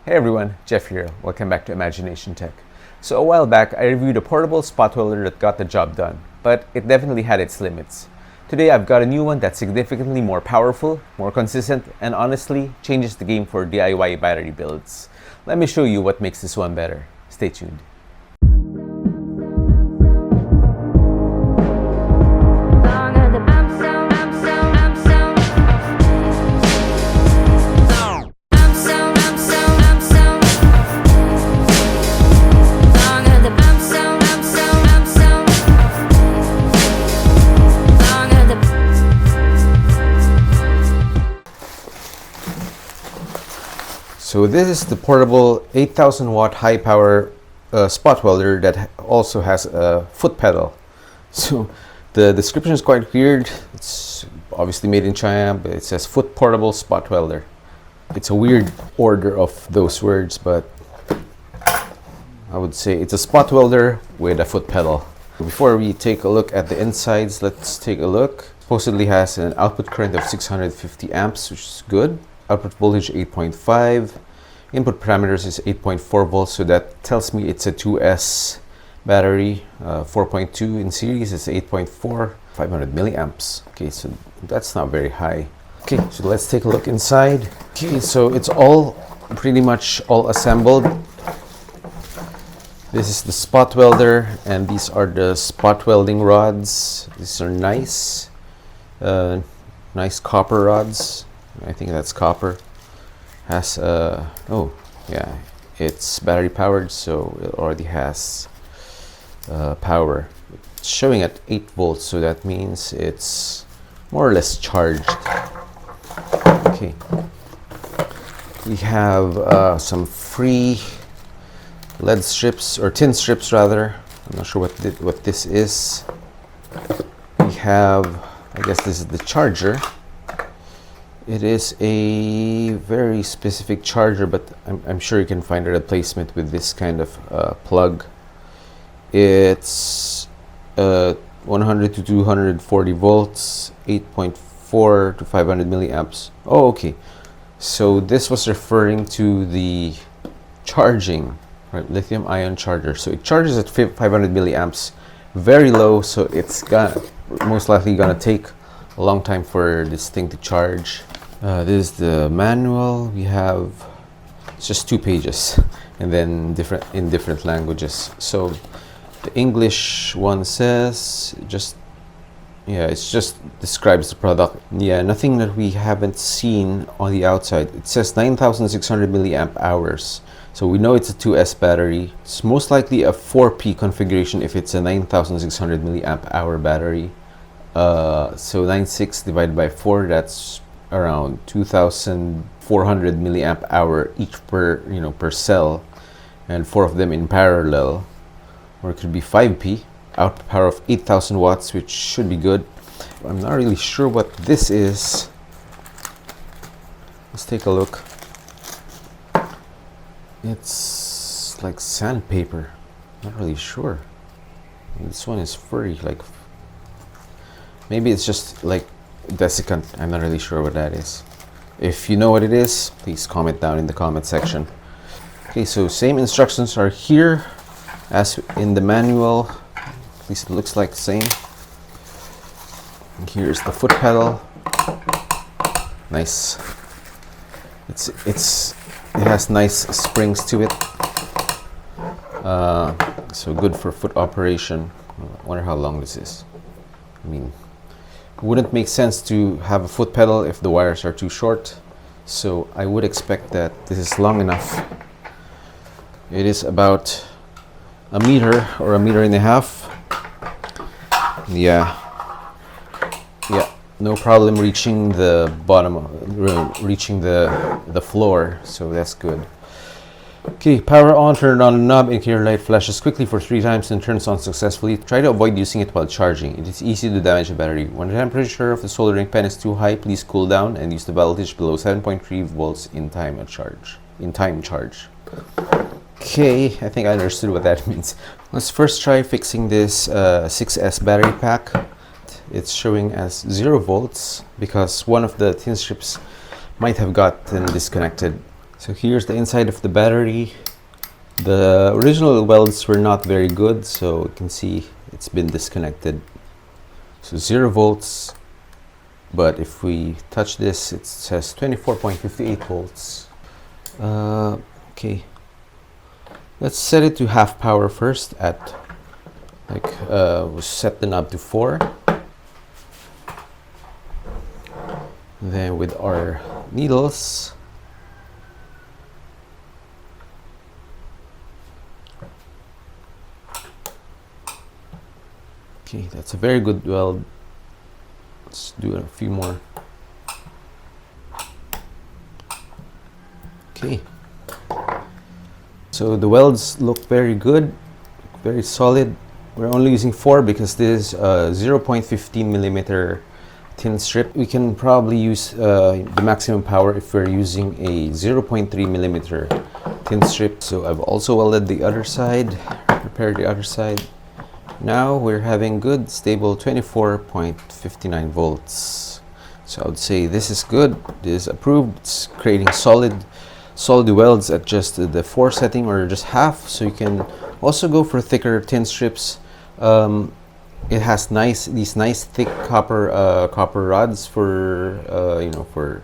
Hey everyone, Jeff here. Welcome back to Imagination Tech. So a while back, I reviewed a portable spot welder that got the job done, but it definitely had its limits. Today I've got a new one that's significantly more powerful, more consistent, and honestly changes the game for DIY battery builds. Let me show you what makes this one better. Stay tuned. So this is the portable 8,000 watt high power spot welder that also has a foot pedal. So the description is quite weird. It's obviously made in China, but it says foot portable spot welder. It's a weird order of those words, but I would say it's a spot welder with a foot pedal. Before we take a look at the insides, let's take a look. Supposedly has an output current of 650 amps, which is good. Output voltage 8.5. Input parameters is 8.4 volts, so that tells me it's a 2S battery. 4.2 in series is 8.4, 500 milliamps. Okay, so that's not very high. Okay, so let's take a look inside. Okay, so it's all pretty much all assembled. This is the spot welder, and these are the spot welding rods. These are nice, nice copper rods. I think that's copper. Has oh yeah, it's battery powered, so it already has power. It's showing at 8 volts, so that means it's more or less charged. Okay, we have some free lead strips, or tin strips rather. I'm not sure what this is. We have, I guess this is the charger. It is a very specific charger, but I'm sure you can find a replacement with this kind of plug. It's 100 to 240 volts, 8.4 to 500 milliamps. Oh, okay. So this was referring to the charging, right? Lithium ion charger. So it charges at 500 milliamps, very low. So it's most likely gonna take a long time for this thing to charge. This is the manual. We have, it's just 2 pages, and then in different languages. So the English one says it just describes the product. Yeah, nothing that we haven't seen on the outside. It says 9,600 milliamp hours. So we know it's a 2S battery. It's most likely a 4P configuration if it's a 9,600 milliamp hour battery. So 96 divided by 4, that's around 2,400 milliamp hour each per cell, and 4 of them in parallel, or it could be 5P. Output power of 8,000 watts, which should be good. I'm not really sure what this is. Let's take a look. It's like sandpaper. Not really sure. This one is furry, like maybe it's just like desiccant. I'm not really sure what that is. If you know what it is, please comment down in the comment section. Okay, so same instructions are here as in the manual. At least it looks like the same. And here's the foot pedal. Nice. It has nice springs to it. So good for foot operation. I wonder how long this is. I mean, it wouldn't make sense to have a foot pedal if the wires are too short, so I would expect that this is long enough. It is about a meter or a meter and a half. Yeah, no problem reaching the bottom of the room, reaching the floor, so that's good. Okay, power on, turn on the knob, indicator light flashes quickly for 3 times and turns on successfully. Try to avoid using it while charging. It is easy to damage a battery. When the temperature of the soldering pen is too high, please cool down and use the voltage below 7.3 volts in time charge. Okay, I think I understood what that means. Let's first try fixing this 6S battery pack. It's showing as 0 volts because one of the tin strips might have gotten disconnected. So here's the inside of the battery. The original welds were not very good, so you can see it's been disconnected. So 0 volts, but if we touch this, it says 24.58 volts. Okay, let's set it to half power first at we'll set the knob to 4. Then with our needles, okay, that's a very good weld. Let's do a few more. Okay, so the welds look very good, very solid. We're only using 4 because this is a 0.15 millimeter thin strip. We can probably use the maximum power if we're using a 0.3 millimeter thin strip. So I've also welded the other side, repaired the other side. Now we're having good stable 24.59 volts. So I would say this is good, this is approved. It's creating solid welds at just the 4 setting or just half. So you can also go for thicker thin strips. It has these nice thick copper rods for for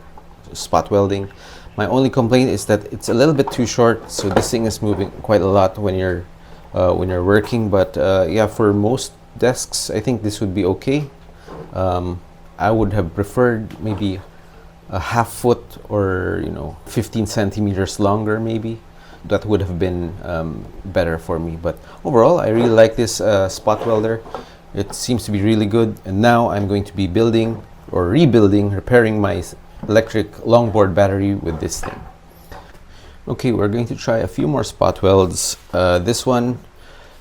spot welding. My only complaint is that it's a little bit too short, so this thing is moving quite a lot when you're working. But yeah, for most desks, I think this would be okay. I would have preferred maybe a half foot or 15 centimeters longer maybe. That would have been better for me. But overall, I really like this spot welder. It seems to be really good. And now I'm going to be building or repairing my electric longboard battery with this thing. Okay, we're going to try a few more spot welds. This one,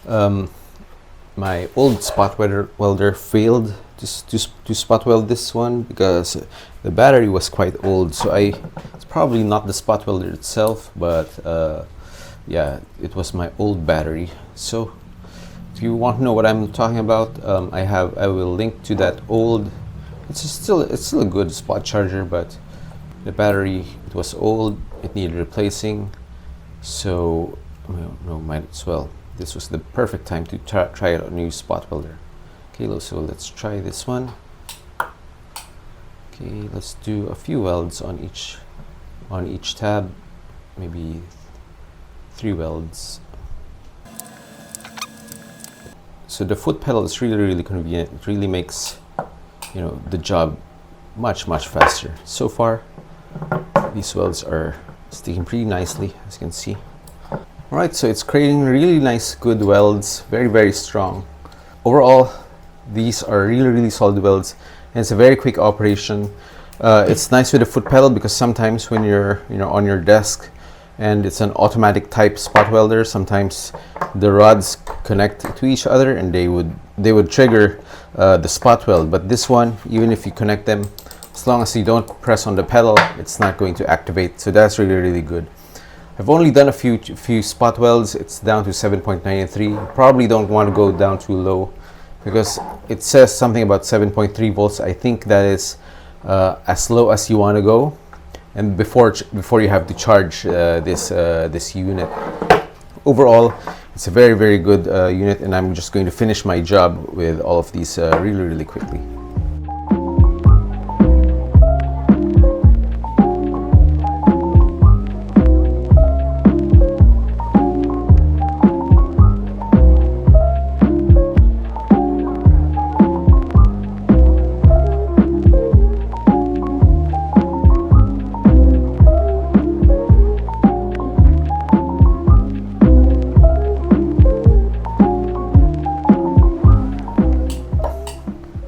my old spot welder failed to spot weld this one because the battery was quite old. So it's probably not the spot welder itself, but yeah, it was my old battery. So if you want to know what I'm talking about, I will link to that old. It's still a good spot charger, but the battery, it was old. It needed replacing. So no, might as well. This was the perfect time to try out a new spot welder. Okay, so let's try this one. Okay, let's do a few welds on each tab, maybe 3 welds. So the foot pedal is really convenient. It really makes the job much faster. So far, these welds are sticking pretty nicely, as you can see. All right, so it's creating really nice, good welds, very strong. Overall, these are really solid welds, and it's a very quick operation. It's nice with the foot pedal because sometimes when you're on your desk and it's an automatic type spot welder, sometimes the rods connect to each other and they would trigger the spot weld. But this one, even if you connect them, as long as you don't press on the pedal, it's not going to activate. So that's really good. I've only done a few spot welds. It's down to 7.93. Probably don't want to go down too low because it says something about 7.3 volts. I think that is as low as you want to go, and before you have to charge this unit. Overall, it's a very good unit, and I'm just going to finish my job with all of these really quickly.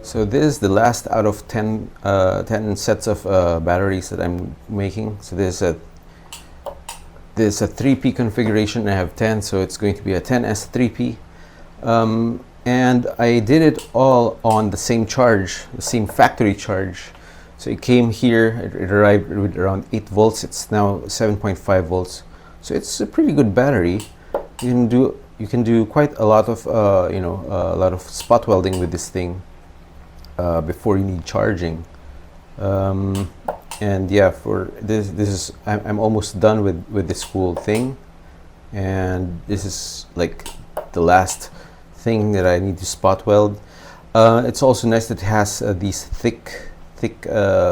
So this is the last out of 10 sets of batteries that I'm making. So there's a 3P configuration. I have 10, so it's going to be a 10S 3P. And I did it all on the same charge, the same factory charge. So it came here, it arrived with around 8 volts. It's now 7.5 volts. So it's a pretty good battery. You can do quite a lot of a lot of spot welding with this thing before you need charging. And yeah, for this is I'm almost done with this whole thing, and this is like the last thing that I need to spot weld. It's also nice that it has these thick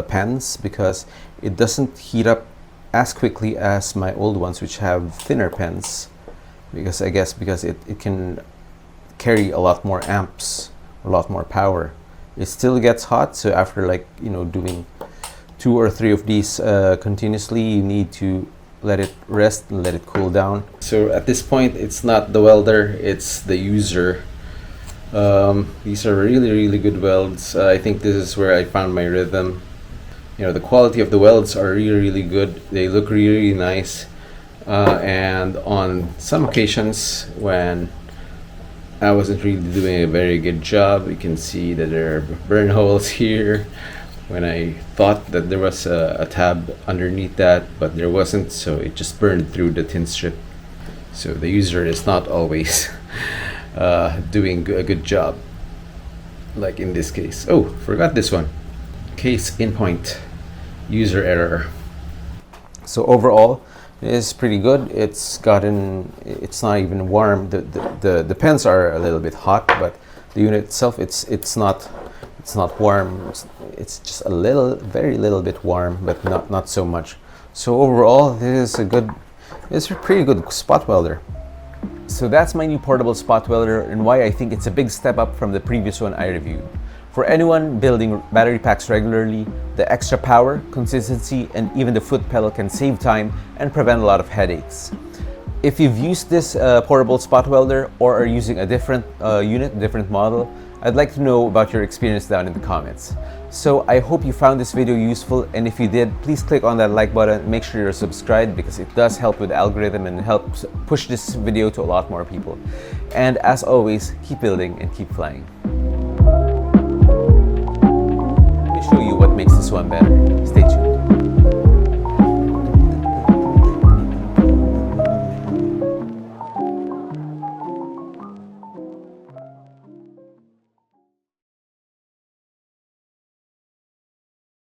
pans, because it doesn't heat up as quickly as my old ones, which have thinner pens, because I guess because it can carry a lot more amps, a lot more power. It still gets hot, so after, like, you know, doing 2 or 3 of these continuously, you need to let it rest and let it cool down. So at this point, it's not the welder, it's the user. These are really good welds. I think this is where I found my rhythm. You know, the quality of the welds are really good. They look really nice, and on some occasions when I wasn't really doing a very good job, you can see that there are burn holes here when I thought that there was a tab underneath that, but there wasn't, so it just burned through the tin strip. So the user is not always doing a good job, like in this case. Oh, forgot this one. Case in point, user error. So overall, it is pretty good. It's not even warm. The pens are a little bit hot, but the unit itself, it's not warm. It's just very little bit warm, but not so much. So overall, this is a pretty good spot welder. So that's my new portable spot welder, and why I think it's a big step up from the previous one I reviewed. For anyone building battery packs regularly, the extra power, consistency, and even the foot pedal can save time and prevent a lot of headaches. If you've used this portable spot welder or are using a different unit, different model, I'd like to know about your experience down in the comments. So I hope you found this video useful, and if you did, please click on that like button and make sure you're subscribed, because it does help with the algorithm and helps push this video to a lot more people. And as always, keep building and keep flying. Let me show you what makes this one better. Stay tuned.